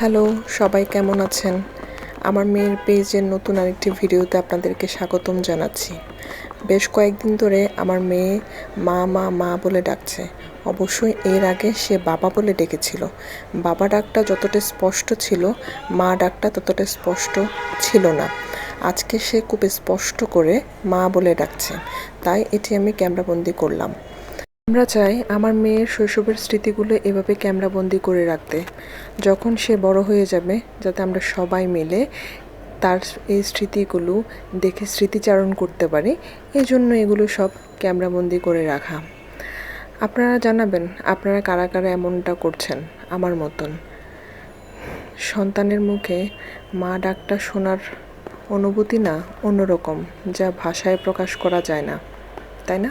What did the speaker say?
Hello, সবাই কেমন আছেন? আমার মেয়ের পেজের নতুন আরেকটি ভিডিওতে আপনাদেরকে স্বাগতম জানাচ্ছি। বেশ কয়েকদিন ধরে আমার মেয়ে মা মা মা বলে ডাকছে। অবশ্যই এর আগে সে বাবা বলে ডেকেছিল। বাবা ডাকটা যতটা স্পষ্ট ছিল, মা ডাকটা ততটা স্পষ্ট ছিল না। আজকে সে খুব স্পষ্ট করে মা বলে ডাকছে, তাই এটি আমি ক্যামেরাবন্দি করলাম। আমরা চাই আমার মেয়ের শৈশবের স্মৃতিগুলো এভাবে ক্যামেরাবন্দি করে রাখতে, যখন সে বড় হয়ে যাবে যাতে আমরা সবাই মিলে তার এই স্মৃতিগুলো দেখে স্মৃতিচারণ করতে পারি। এই জন্য এগুলো সব ক্যামেরাবন্দি করে রাখা। আপনারা জানাবেন আপনারা কারা কারা এমনটা করছেন আমার মতন। সন্তানের মুখে মা ডাকটা শোনার অনুভূতি না অন্যরকম, যা ভাষায় প্রকাশ করা যায় না, তাই না?